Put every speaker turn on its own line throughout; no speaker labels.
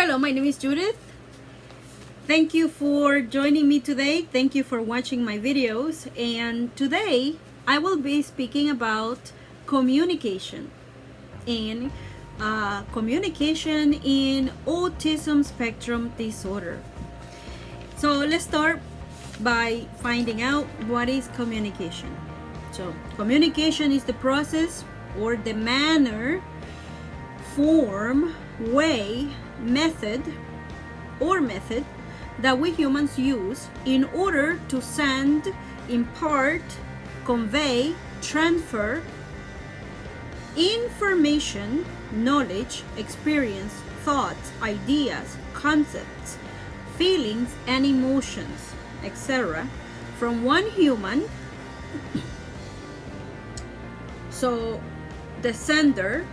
Hello, my name is Judith. Thank you for joining me today. Thank you for watching my videos. And today I will be speaking about communication and communication in autism spectrum disorder. So let's start by finding out what is communication. So communication is the process or the manner, form, way, method that we humans use in order to send, impart, convey, transfer information, knowledge, experience, thoughts, ideas, concepts, feelings, and emotions, etc., from one human, so the sender,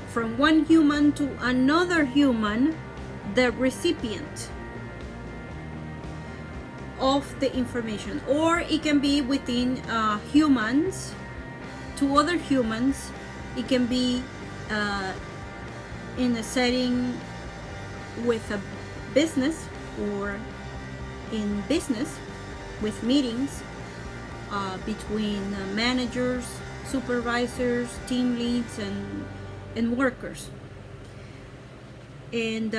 from one human to another human, the recipient of the information, or it can be within humans to other humans. It can be in a setting with a business, or in business with meetings between managers, supervisors, team leads, and workers. And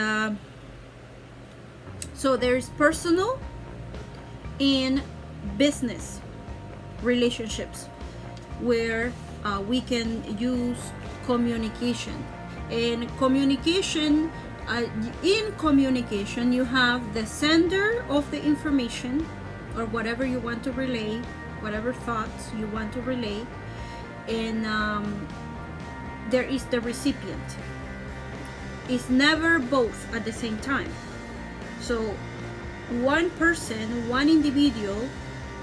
so there's personal and business relationships where we can use communication. And communication, in communication, you have the sender of the information, or whatever you want to relay, whatever thoughts you want to relay, and there is the recipient. It's never both at the same time. So one person, one individual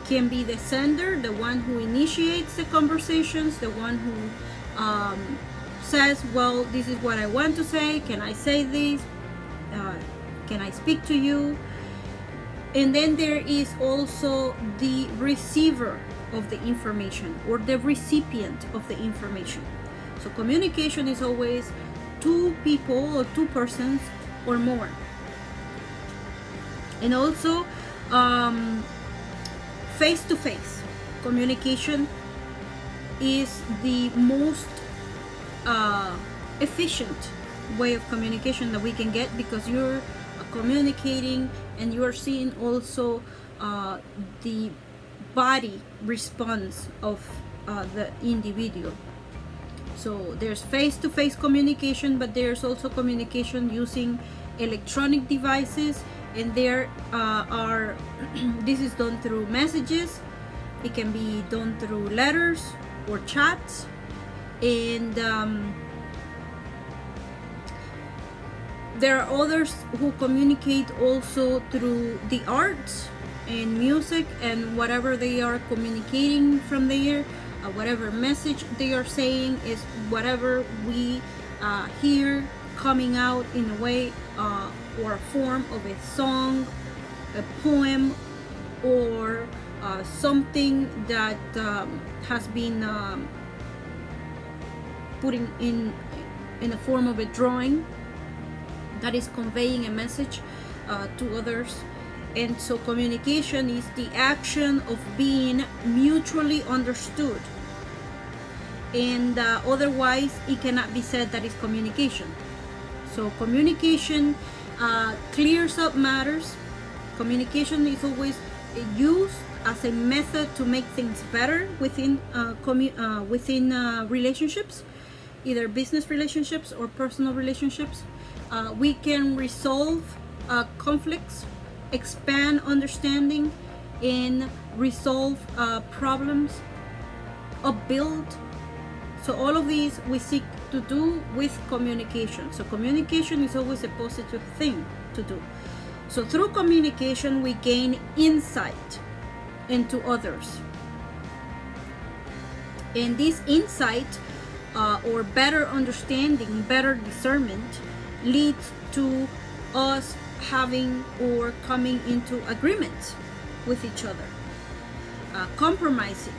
can be the sender, the one who initiates the conversations, the one who says, well, this is what I want to say, can I say this, can I speak to you? And then there is also the receiver of the information, or the recipient of the information. So communication is always two people, or two persons or more. And also face-to-face communication is the most efficient way of communication that we can get, because you're communicating and you're seeing also the body response of the individual. So there's face-to-face communication, but there's also communication using electronic devices, and there are this is done through messages. It can be done through letters or chats, and there are others who communicate also through the arts and music, and whatever they are communicating from there, whatever message they are saying is whatever we hear coming out in a way or a form of a song, a poem, or something that has been put in a form of a drawing that is conveying a message to others. And so communication is the action of being mutually understood, and otherwise it cannot be said that is communication. So communication clears up matters. Communication is always used as a method to make things better within relationships, either business relationships or personal relationships. We can resolve conflicts, expand understanding, and resolve problems, upbuild. So all of these we seek to do with communication. So communication is always a positive thing to do. So through communication we gain insight into others, and this insight or better understanding, better discernment, leads to us having or coming into agreement with each other, compromising,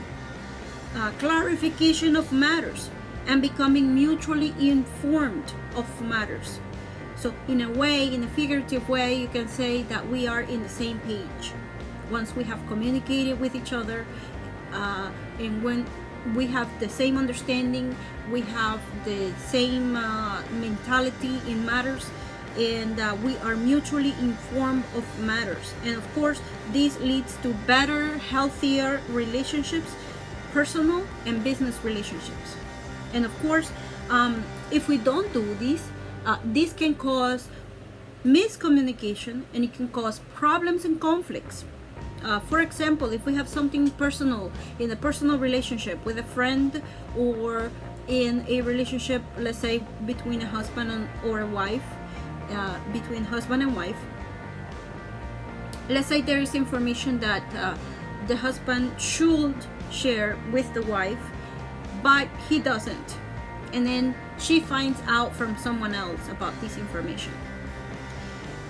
clarification of matters, and becoming mutually informed of matters. So in a way, in a figurative way, you can say that we are in the same page. Once we have communicated with each other, and when we have the same understanding, we have the same mentality in matters, and we are mutually informed of matters. And of course, this leads to better, healthier relationships, personal and business relationships. And of course, if we don't do this can cause miscommunication, and it can cause problems and conflicts. For example, if we have something personal in a personal relationship with a friend, or in a relationship, let's say between a husband or a wife, between husband and wife, let's say there is information that the husband should share with the wife, but he doesn't, and then she finds out from someone else about this information.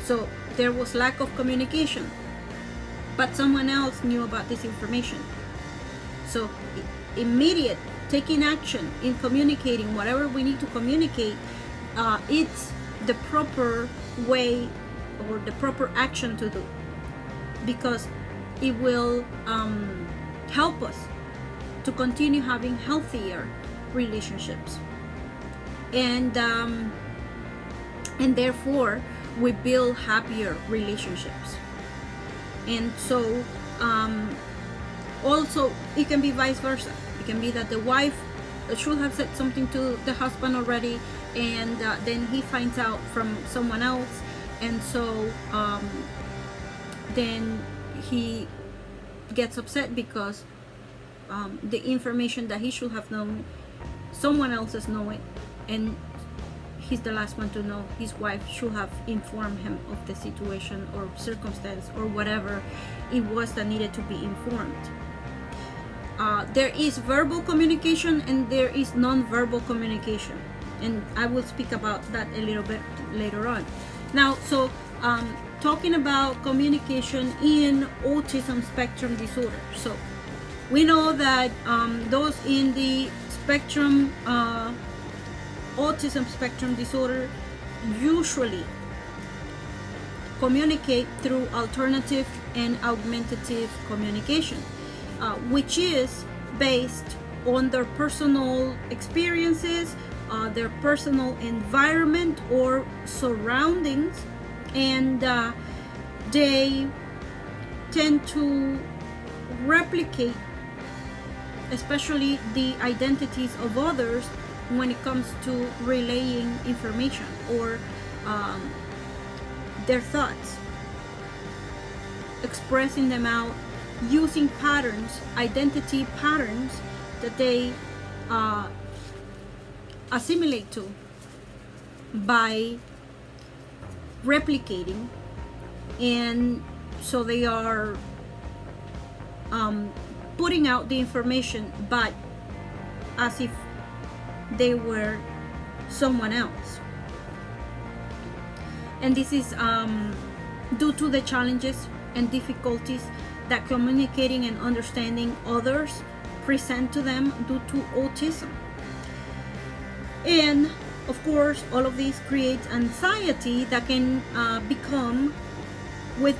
So there was lack of communication, but someone else knew about this information. So immediate taking action in communicating whatever we need to communicate, it's the proper way or the proper action to do, because it will help us to continue having healthier relationships, and therefore we build happier relationships. And so also it can be vice versa. It can be that the wife should have said something to the husband already, and then he finds out from someone else, and so then he gets upset because the information that he should have known, someone else is knowing, and he's the last one to know. His wife should have informed him of the situation or circumstance or whatever it was that needed to be informed. There is verbal communication and there is non-verbal communication, and I will speak about that a little bit later on. Now, so talking about communication in autism spectrum disorder. So we know that those in the spectrum, autism spectrum disorder, usually communicate through alternative and augmentative communication, which is based on their personal experiences, their personal environment or surroundings, and they tend to replicate especially the identities of others when it comes to relaying information or their thoughts, expressing them out using patterns, identity patterns that they assimilate to by replicating. And so they are putting out the information, but as if they were someone else. And this is due to the challenges and difficulties that communicating and understanding others present to them due to autism. And of course, all of this creates anxiety that can become with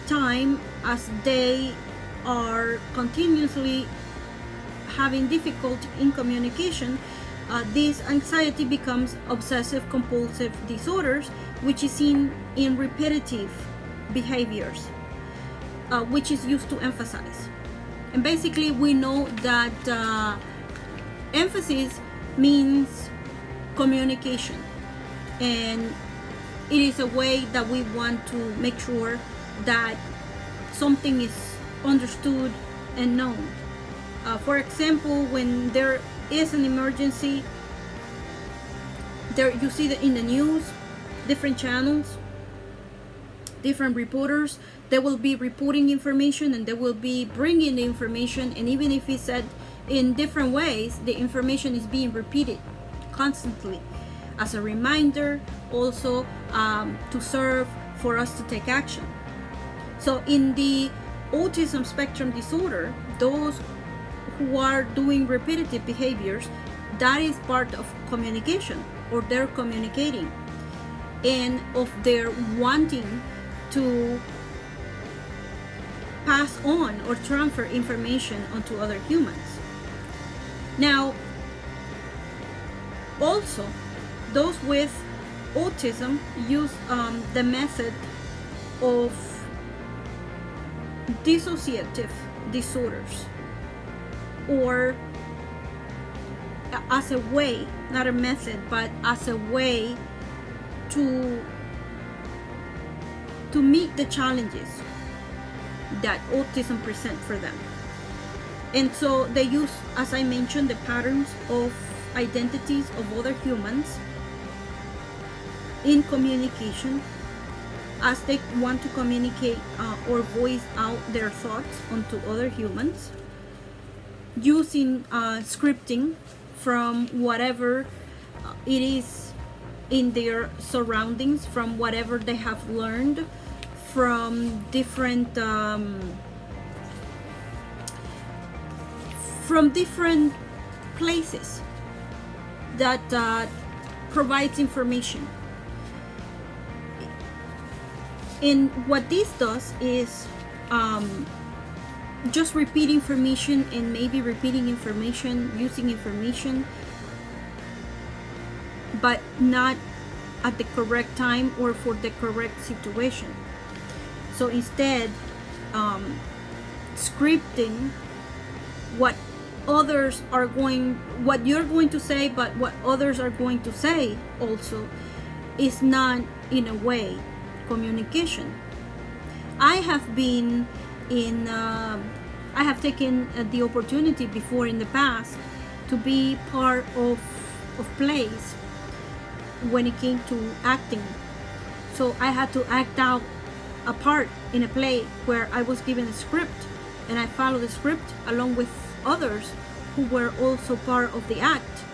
time, as they are continuously having difficulty in communication. This anxiety becomes obsessive compulsive disorders, which is seen in repetitive behaviors, which is used to emphasize. And basically we know that emphasis means communication, and it is a way that we want to make sure that something is understood and known. For example, when there is an emergency, there you see that in the news, different channels, different reporters, they will be reporting information and they will be bringing the information, and even if it's said in different ways, the information is being repeated constantly as a reminder, also to serve for us to take action. So in the autism spectrum disorder, those who are doing repetitive behaviors, that is part of communication, or they're communicating. and of their wanting to pass on or transfer information onto other humans. Now, also, those with autism use the method of dissociative disorders, or as a way, not a method, but as a way to meet the challenges that autism presents for them. And so they use, as I mentioned, the patterns of identities of other humans in communication, as they want to communicate or voice out their thoughts onto other humans, using scripting from whatever it is in their surroundings, from whatever they have learned from different places that provides information. And what this does is just repeat information, and maybe repeating information, using information, but not at the correct time or for the correct situation. So instead, scripting what you're going to say, but what others are going to say also, is not, in a way, communication. I have taken the opportunity before in the past to be part of plays when it came to acting. So I had to act out a part in a play where I was given a script, and I followed the script along with others who were also part of the act.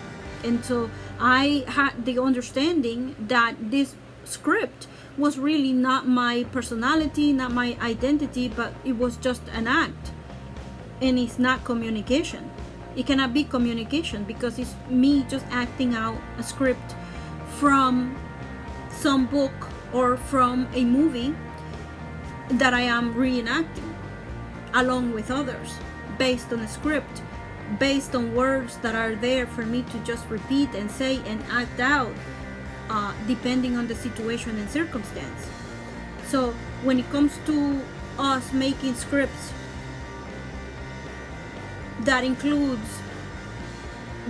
And so I had the understanding that this script was really not my personality, not my identity, but it was just an act. And it's not communication. It cannot be communication, because it's me just acting out a script from some book or from a movie that I am reenacting along with others, based on a script, based on words that are there for me to just repeat and say and act out, depending on the situation and circumstance. So when it comes to us making scripts that includes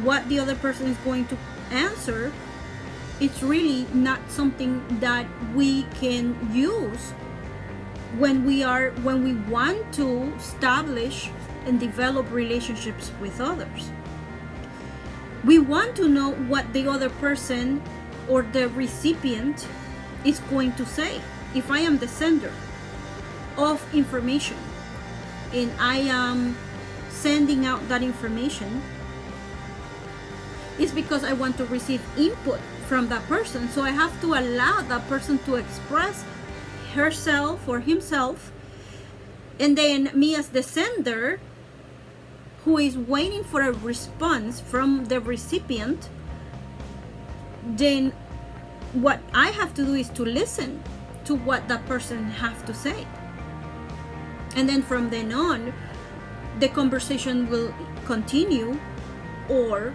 what the other person is going to answer, it's really not something that we can use when we want to establish and develop relationships with others. We want to know what the other person or the recipient is going to say. If I am the sender of information and I am sending out that information, it's because I want to receive input from that person. So I have to allow that person to express herself or himself, and then me as the sender, who is waiting for a response from the recipient, then what I have to do is to listen to what that person has to say. And then from then on, the conversation will continue or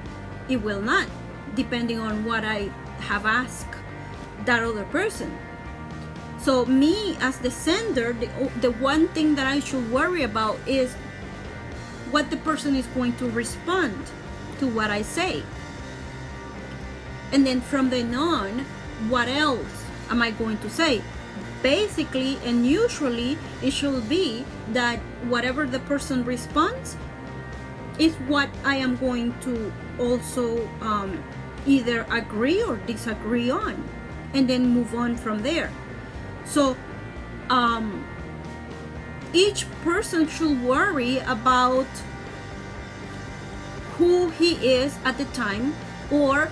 it will not, depending on what I have asked that other person. So me as the sender, the one thing that I should worry about is what the person is going to respond to what I say. And then from then on, what else am I going to say? Basically and usually it should be that whatever the person responds is what I am going to also either agree or disagree on, and then move on from there. So each person should worry about who he is at the time, or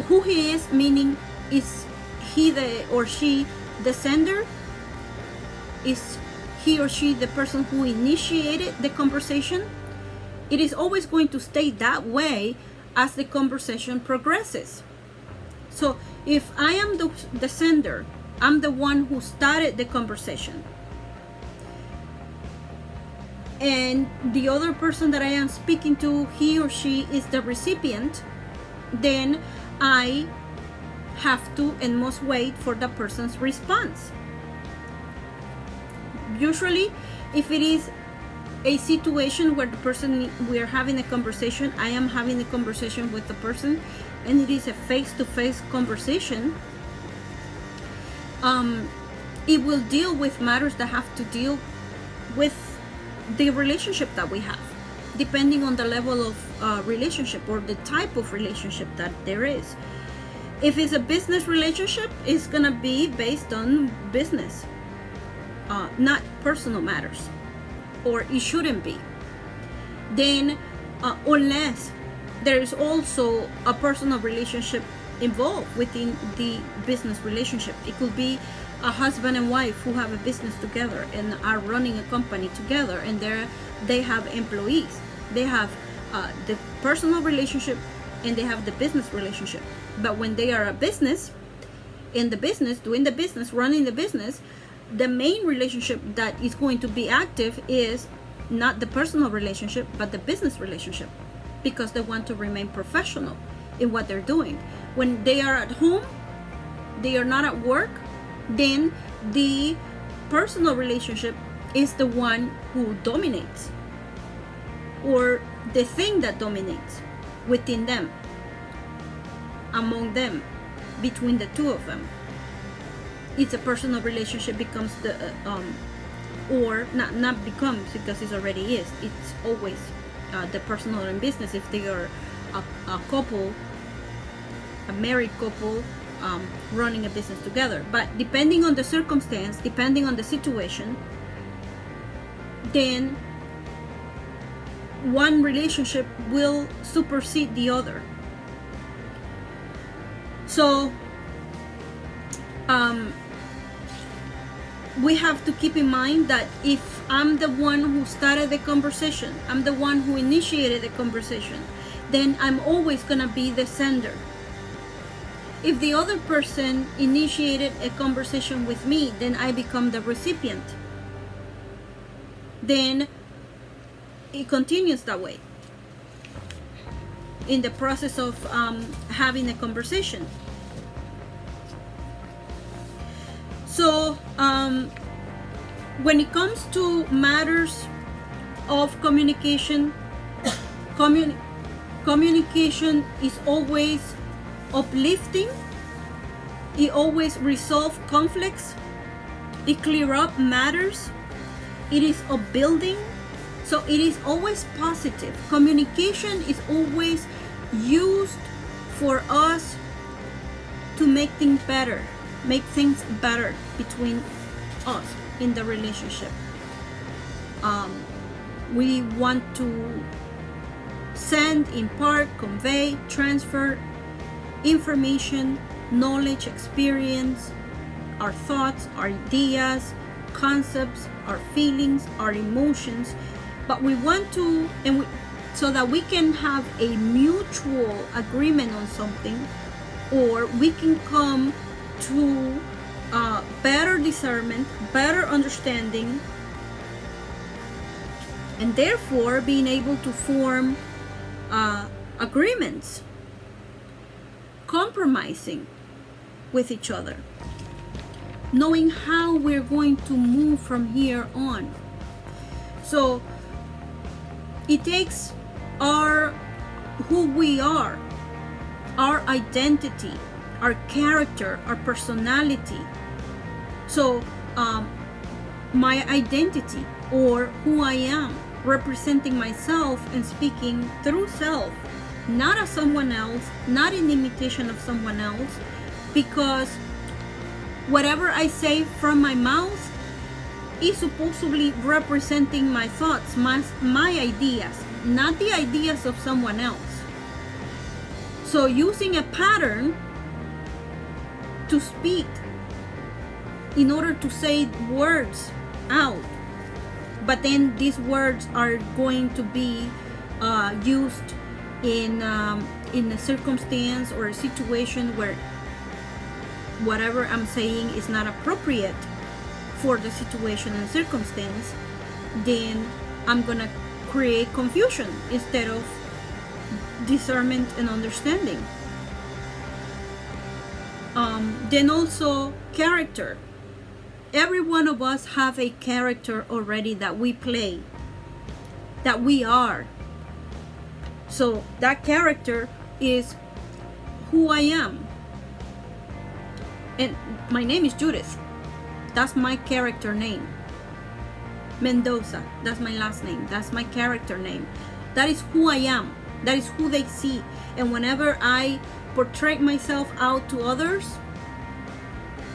who he is, meaning is he or she the sender? Is he or she the person who initiated the conversation? It is always going to stay that way as the conversation progresses. So if I am the sender, I'm the one who started the conversation, and the other person that I am speaking to, he or she is the recipient, then I have to and must wait for the person's response. Usually, if it is a situation where the person, we are having a conversation, I am having a conversation with the person, and it is a face-to-face conversation, it will deal with matters that have to deal with the relationship that we have, depending on the level of relationship or the type of relationship that there is. If it's a business relationship, it's gonna be based on business, not personal matters, or it shouldn't be. Then, unless there is also a personal relationship involved within the business relationship. It could be a husband and wife who have a business together and are running a company together, and they have employees. They have the personal relationship and they have the business relationship. But when they are a business, in the business, doing the business, running the business, the main relationship that is going to be active is not the personal relationship, but the business relationship, because they want to remain professional in what they're doing. When they are at home, they are not at work, then the personal relationship is the one who dominates, or the thing that dominates within them, among them, between the two of them. It's a personal relationship becomes the or not becomes, because it already is. It's always the personal and business if they are a couple, a married couple, running a business together. But depending on the circumstance, depending on the situation, then one relationship will supersede the other. So we have to keep in mind that if I'm the one who started the conversation, I'm the one who initiated the conversation, then I'm always gonna be the sender. If the other person initiated a conversation with me, then I become the recipient. Then it continues that way in the process of having a conversation. So when it comes to matters of communication, communication is always uplifting. It always resolves conflicts. It clears up matters. It is upbuilding. So it is always positive. Communication is always used for us to make things better between us in the relationship. We want to send, impart, convey, transfer information, knowledge, experience, our thoughts, our ideas, concepts, our feelings, our emotions. But we want to, so that we can have a mutual agreement on something, or we can come to better discernment, better understanding, and therefore being able to form agreements, compromising with each other, knowing how we're going to move from here on. So it takes who we are, our identity, our character, our personality. So my identity, or who I am, representing myself and speaking through self, not as someone else, not in imitation of someone else, because whatever I say from my mouth is supposedly representing my thoughts, my ideas, not the ideas of someone else. So using a pattern to speak in order to say words out, but then these words are going to be used in a circumstance or a situation where whatever I'm saying is not appropriate for the situation and circumstance, then I'm gonna create confusion instead of discernment and understanding. Then also character. Every one of us have a character already that we play, that we are. So that character is who I am. And my name is Judith. That's my character name. Mendoza, that's my last name. That's my character name. That is who I am. That is who they see. And whenever I portray myself out to others,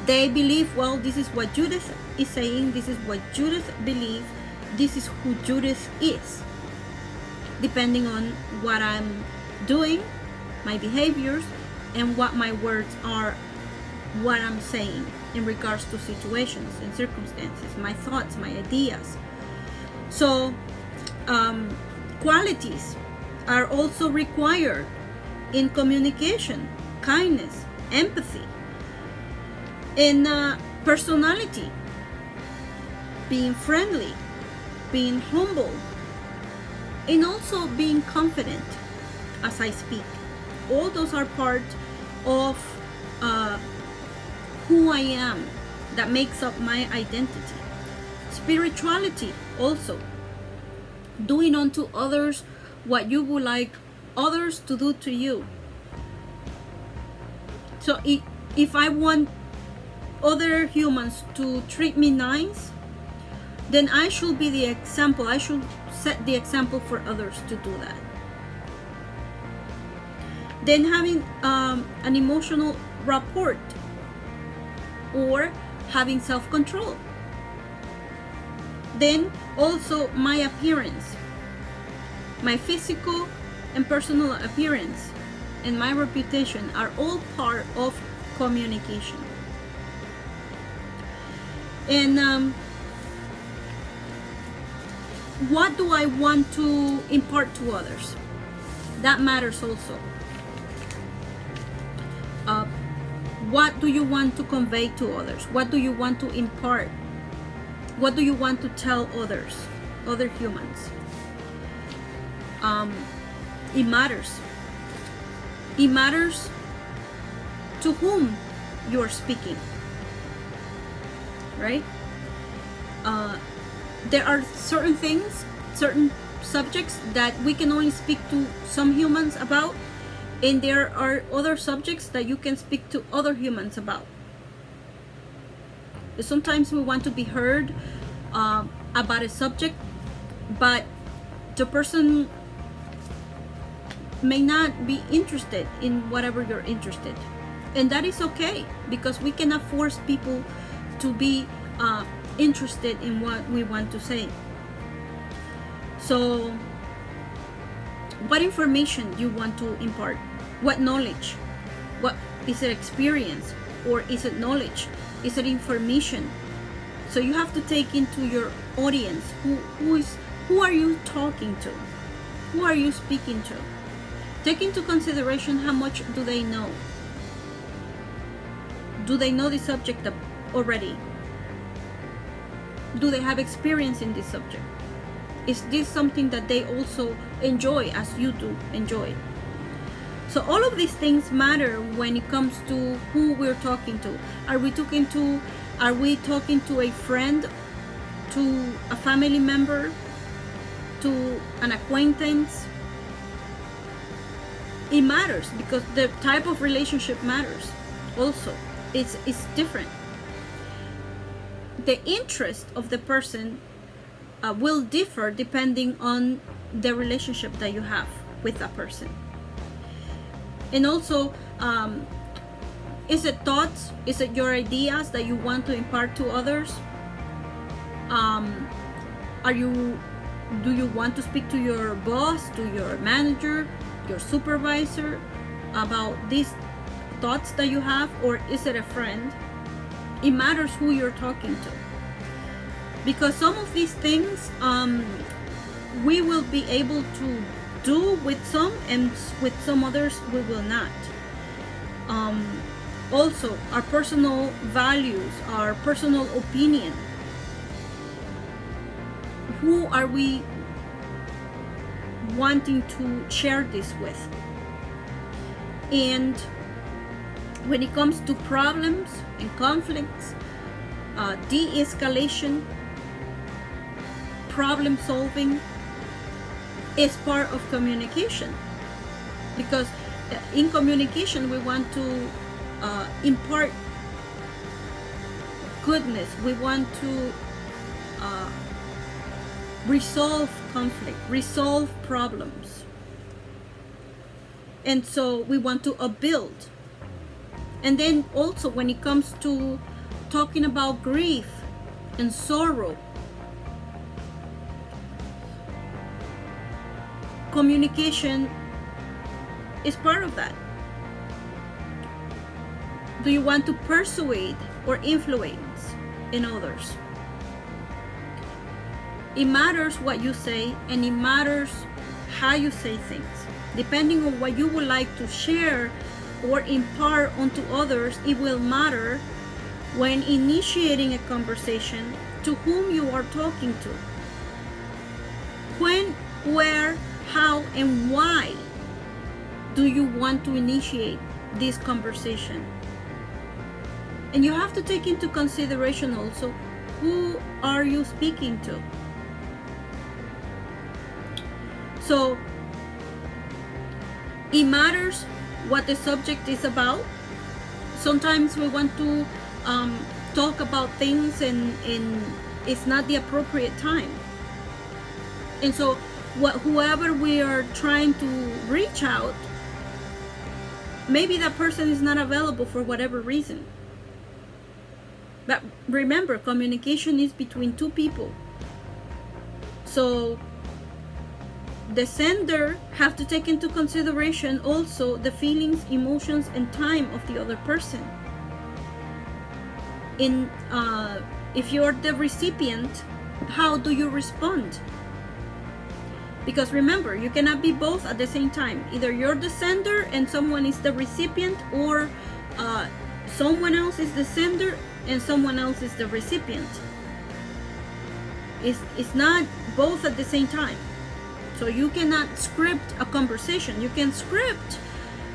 they believe, well, this is what Judith is saying. This is what Judith believes. This is who Judith is. Depending on what I'm doing, my behaviors, and what my words are, what I'm saying in regards to situations and circumstances, my thoughts, my ideas. So qualities are also required in communication: kindness, empathy, and personality, being friendly, being humble, and also being confident as I speak. All those are part of who I am, that makes up my identity. Spirituality also, doing unto others what you would like others to do to you. So if I want other humans to treat me nice, then I should be the example. I should set the example for others to do that. Then having an emotional rapport, or having self-control. Then also my appearance, my physical and personal appearance, and my reputation are all part of communication. And what do I want to impart to others? That matters also. What do you want to convey to others? What do you want to impart? What do you want to tell others, other humans? It matters. It matters to whom you are speaking, right? There are certain things, certain subjects that we can only speak to some humans about, and there are other subjects that you can speak to other humans about. Sometimes we want to be heard about a subject, but the person may not be interested in whatever you're interested. And that is okay, because we cannot force people to be interested in what we want to say. So what information you want to impart? What knowledge? What is it? Experience, or is it knowledge? Is it information? So you have to take into your audience, who are you talking to? Who are you speaking to? Take into consideration how much do they know? Do they know the subject already? Do they have experience in this subject? Is this something that they also enjoy as you do enjoy? So all of these things matter when it comes to who we're talking to. Are we talking to a friend, to a family member, to an acquaintance? It matters, because the type of relationship matters also. It's different. The interest of the person will differ depending on the relationship that you have with that person. And also, is it thoughts? Is it your ideas that you want to impart to others? Do you want to speak to your boss, to your manager, your supervisor about these thoughts that you have, or is it a friend? It matters who you're talking to, because some of these things we will be able to do with some, and with some others we will not. Also, our personal values, our personal opinion. Who are we wanting to share this with? And when it comes to problems and conflicts, de-escalation, problem solving is part of communication, because in communication we want to impart goodness. We want to resolve conflict, resolve problems, and so we want to upbuild. And then also when it comes to talking about grief and sorrow, communication is part of that. Do you want to persuade or influence in others? It matters what you say, and it matters how you say things. Depending on what you would like to share or impart onto others, it will matter when initiating a conversation to whom you are talking to. When, where, how, and why do you want to initiate this conversation? And you have to take into consideration also, who are you speaking to? So it matters what the subject is about. Sometimes we want to talk about things and it's not the appropriate time. And so whoever we are trying to reach out, maybe that person is not available for whatever reason. But remember, communication is between two people. So the sender have to take into consideration also the feelings, emotions, and time of the other person. If you're the recipient, how do you respond? Because remember, you cannot be both at the same time. Either you're the sender and someone is the recipient, or someone else is the sender and someone else is the recipient. It's not both at the same time. So you cannot script a conversation. You can script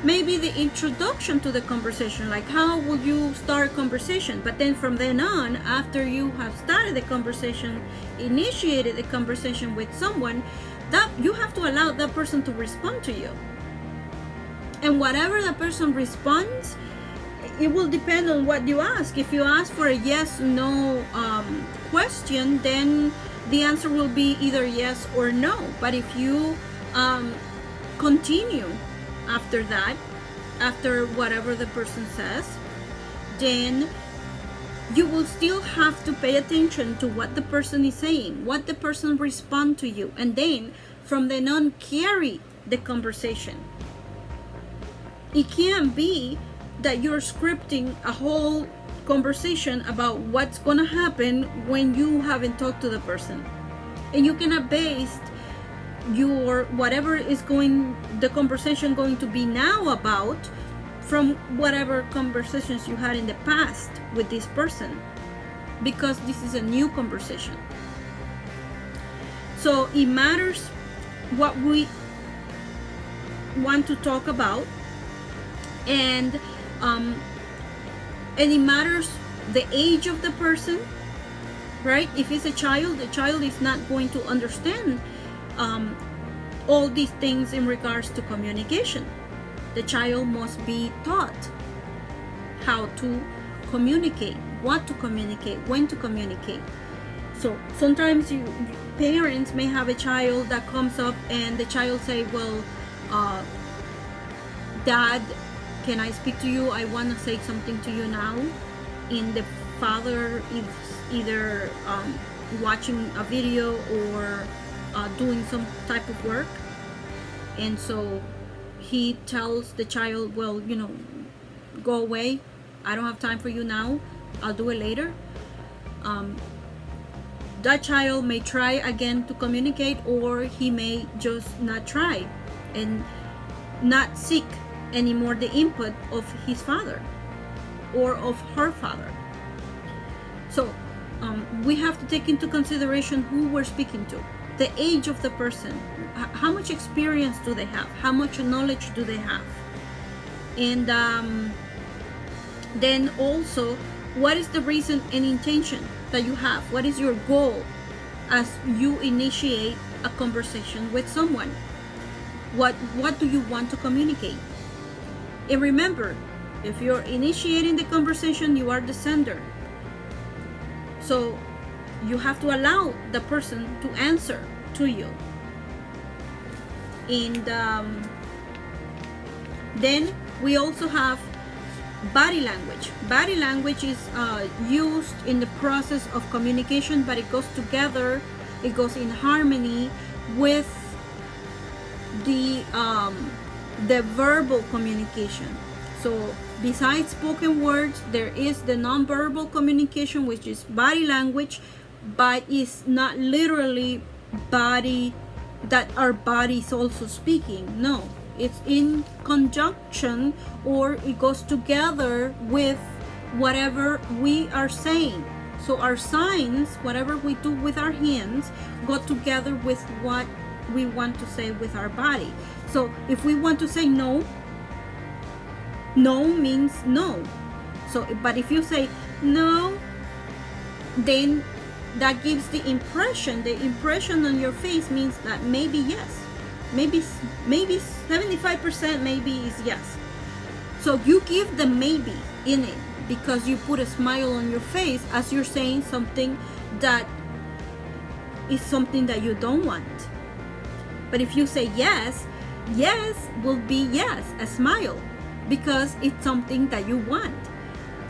maybe the introduction to the conversation, like how would you start a conversation, but then from then on, after you have started the conversation, initiated the conversation with someone, that you have to allow that person to respond to you. And whatever the person responds, it will depend on what you ask. If you ask for a yes no question, then the answer will be either yes or no. But if you continue after that, after whatever the person says, then you will still have to pay attention to what the person is saying, what the person responds to you, and then from then on carry the conversation. It can't be that you're scripting a whole conversation about what's going to happen when you haven't talked to the person, and you cannot base your whatever is the conversation going to be now about from whatever conversations you had in the past with this person, because this is a new conversation. So it matters what we want to talk about, and it matters the age of the person, right? If it's a child, the child is not going to understand all these things in regards to communication. The child must be taught how to communicate, what to communicate, when to communicate. So sometimes parents may have a child that comes up and the child say, well, Dad, can I speak to you? I want to say something to you now. And the father is either watching a video or doing some type of work. And so he tells the child, well, go away. I don't have time for you now. I'll do it later. That child may try again to communicate, or he may just not try and not seek anymore the input of his father. or of her father. So we have to take into consideration who we're speaking to, the age of the person, how much experience do they have, how much knowledge do they have, and then also, what is the reason and intention that you have? What is your goal as you initiate a conversation with someone? What do you want to communicate? And remember, if you're initiating the conversation, you are the sender. So you have to allow the person to answer to you. And then we also have body language. Body language is used in the process of communication, but it goes together, it goes in harmony with the verbal communication. So besides spoken words, there is the nonverbal communication, which is body language, but it's not literally body, that our body is also speaking. No, it's in conjunction, or it goes together with whatever we are saying. So our signs, whatever we do with our hands, go together with what we want to say with our body. So if we want to say no, no means no. So, but if you say no, then that gives the impression on your face means that maybe yes, maybe 75% maybe is yes. So you give the maybe in it because you put a smile on your face as you're saying something that is something that you don't want. But if you say yes, yes will be yes, a smile, because it's something that you want.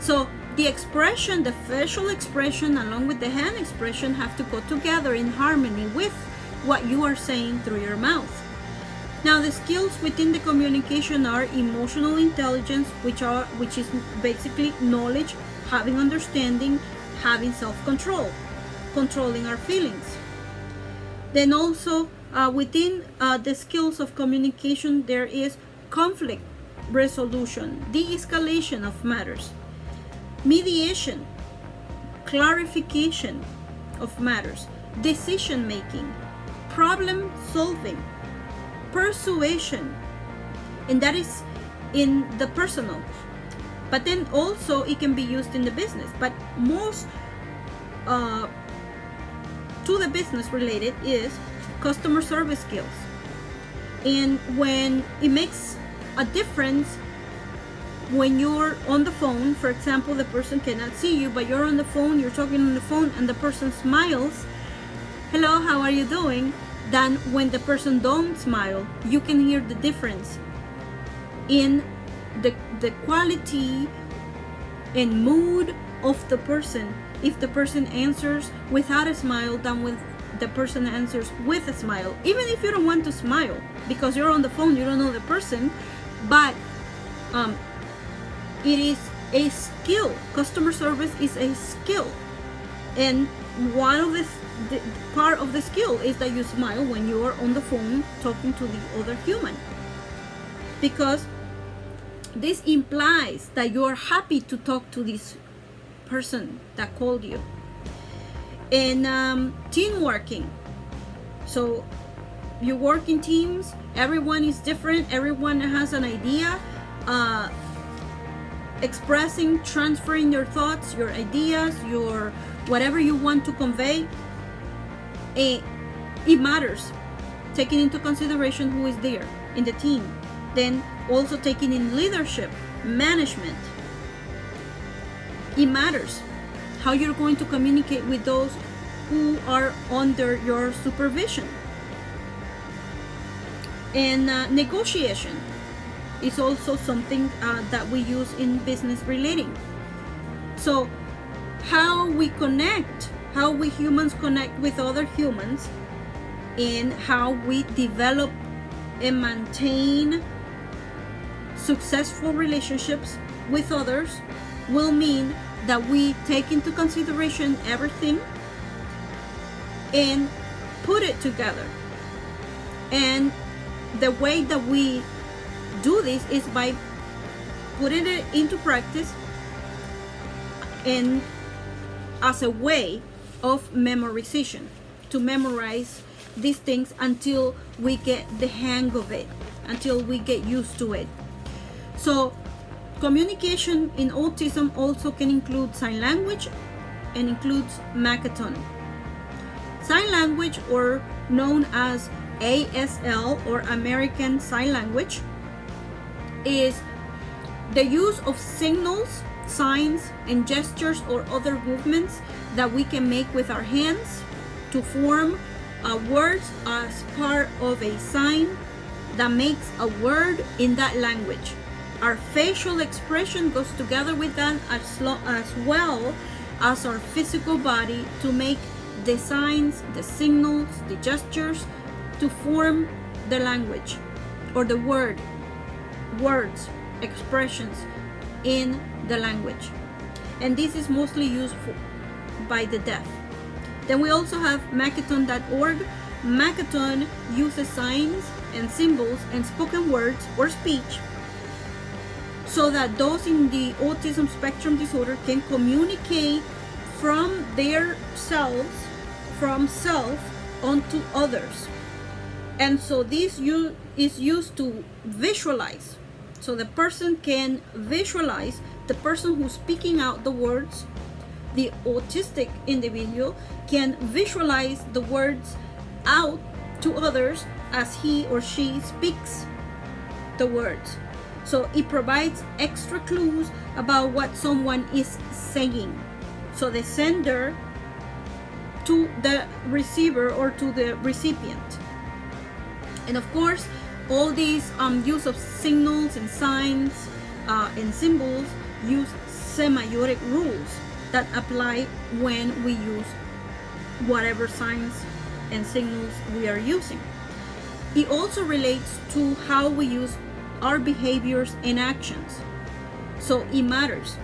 So the expression, the facial expression along with the hand expression have to go together in harmony with what you are saying through your mouth. Now the skills within the communication are emotional intelligence, which is basically knowledge, having understanding, having self-control, controlling our feelings. Then also within the skills of communication, there is conflict resolution, de-escalation of matters, mediation, clarification of matters, decision making, problem solving, persuasion, and that is in the personal. But then also it can be used in the business, but most to the business related is customer service skills. And when it makes a difference when you're on the phone, for example, the person cannot see you, but you're on the phone, you're talking on the phone, and the person smiles, hello, how are you doing? Then when the person don't smile, you can hear the difference in the quality and mood of the person. If the person answers without a smile, than when the person answers with a smile. Even if you don't want to smile because you're on the phone, you don't know the person, but it is a skill. Customer service is a skill, and one of the part of the skill is that you smile when you are on the phone talking to the other human, because this implies that you are happy to talk to this person that called you. And team working, so you work in teams, everyone is different, everyone has an idea, expressing, transferring your thoughts, your ideas, your whatever you want to convey, it matters, taking into consideration who is there in the team. Then also taking in leadership, management, it matters how you're going to communicate with those who are under your supervision. And negotiation is also something that we use in business relating. So how we connect, how we humans connect with other humans, and how we develop and maintain successful relationships with others will mean that we take into consideration everything and put it together. And the way that we do this is by putting it into practice and as a way of memorization, to memorize these things until we get the hang of it, until we get used to it. So communication in autism also can include sign language and includes Makaton. Sign language, or known as ASL or American Sign Language, is the use of signals, signs, and gestures or other movements that we can make with our hands to form words as part of a sign that makes a word in that language. Our facial expression goes together with that, as well as our physical body, to make the signs, the signals, the gestures to form the language or the words, expressions in the language. And this is mostly used by the deaf. Then we also have Makaton.org. Makaton uses signs and symbols and spoken words or speech so that those in the autism spectrum disorder can communicate from their selves, from self onto others. And so this is used to visualize. So the person can visualize the person who's speaking out the words. The autistic individual can visualize the words out to others as he or she speaks the words. So it provides extra clues about what someone is saying. So the sender to the receiver or to the recipient. And of course, all these use of signals and signs and symbols use semiotic rules that apply when we use whatever signs and signals we are using. It also relates to how we use our behaviors and actions. So it matters.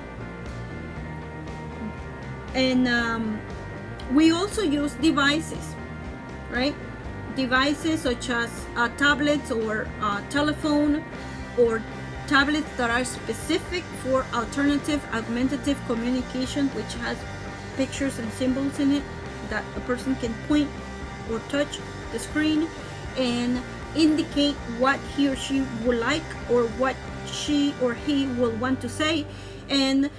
And we also use devices, right? Devices such as tablets or telephone, or tablets that are specific for alternative augmentative communication, which has pictures and symbols in it that a person can point or touch the screen and indicate what he or she would like or what she or he will want to say. And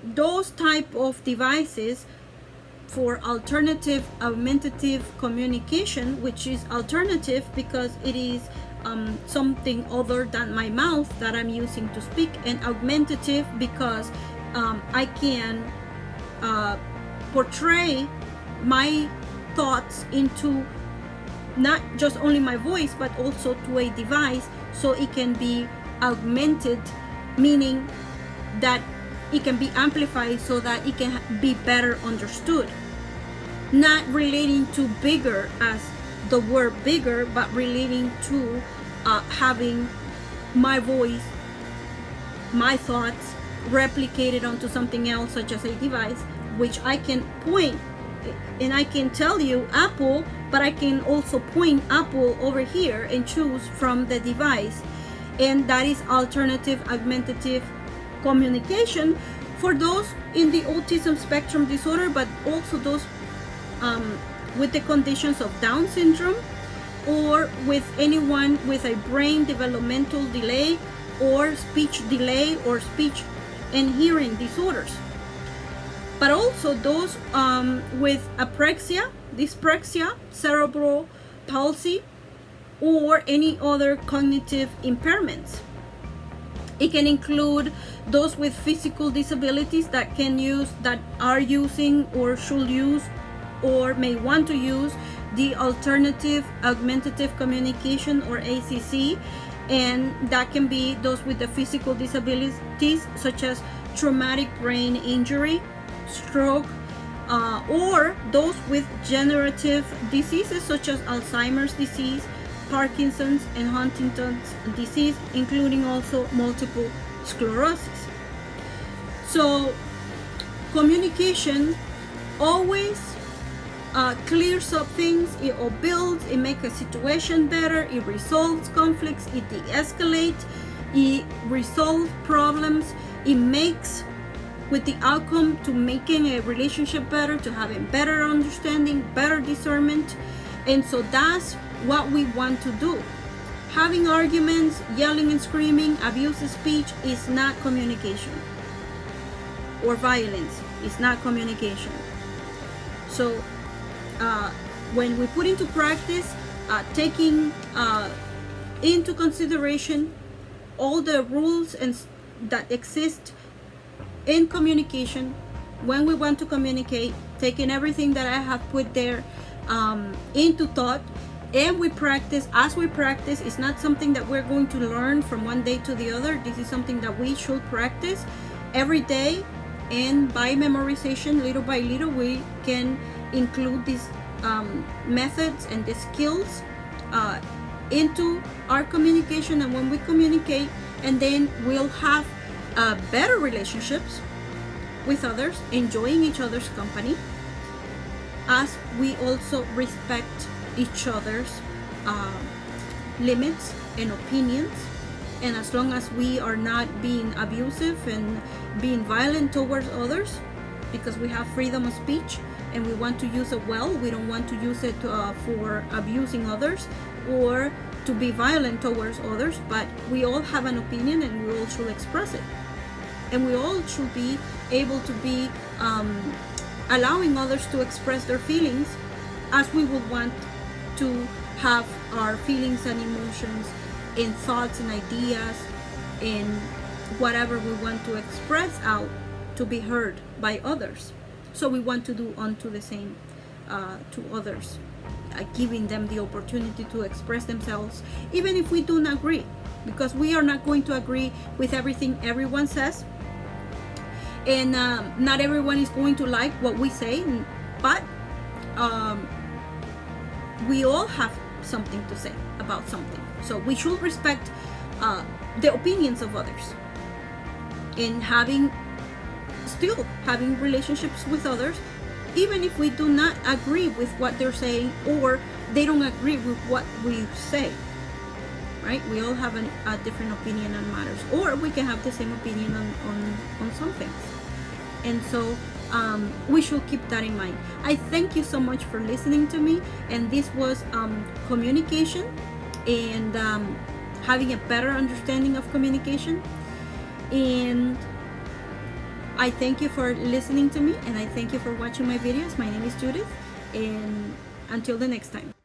those type of devices for alternative augmentative communication, which is alternative because it is something other than my mouth that I'm using to speak, and augmentative because I can portray my thoughts into not just only my voice but also to a device, so it can be augmented, meaning that it can be amplified so that it can be better understood. Not relating to bigger as the word bigger, but relating to having my voice, my thoughts replicated onto something else, such as a device, which I can point and I can tell you Apple, but I can also point Apple over here and choose from the device. And that is alternative augmentative communication for those in the autism spectrum disorder, but also those with the conditions of Down syndrome, or with anyone with a brain developmental delay or speech delay or speech and hearing disorders. But also those with apraxia, dyspraxia, cerebral palsy, or any other cognitive impairments. It can include those with physical disabilities that are using or should use or may want to use the alternative augmentative communication, or ACC, and that can be those with the physical disabilities such as traumatic brain injury, stroke, or those with degenerative diseases such as Alzheimer's disease, Parkinson's, and Huntington's disease, including also multiple sclerosis. So communication always clears up things, it builds, it makes a situation better, it resolves conflicts, it de-escalates, it resolves problems, it makes with the outcome to making a relationship better, to having better understanding, better discernment. And so that's what we want to do. Having arguments, yelling and screaming, abusive speech is not communication. Or violence is not communication. So when we put into practice taking into consideration all the rules that exist in communication, when we want to communicate, taking everything that I have put there into thought, and we practice. As we practice, it's not something that we're going to learn from one day to the other. This is something that we should practice every day, and by memorization, little by little, we can include these methods and the skills into our communication. And when we communicate, and then we'll have better relationships with others, enjoying each other's company, as we also respect each other's limits and opinions. And as long as we are not being abusive and being violent towards others, because we have freedom of speech and we want to use it well, we don't want to use it for abusing others or to be violent towards others, but we all have an opinion and we all should express it. And we all should be able to be allowing others to express their feelings as we would want to have our feelings and emotions and thoughts and ideas and whatever we want to express out to be heard by others. So we want to do unto the same to others, giving them the opportunity to express themselves, even if we do not agree, because we are not going to agree with everything everyone says, and not everyone is going to like what we say, but we all have something to say about something. So we should respect the opinions of others, and still having relationships with others, even if we do not agree with what they're saying or they don't agree with what we say, right? We all have a different opinion on matters, or we can have the same opinion on some things. And so we should keep that in mind. I thank you so much for listening to me, and this was communication and having a better understanding of communication. And I thank you for listening to me, and I thank you for watching my videos. My name is Judith, and until the next time.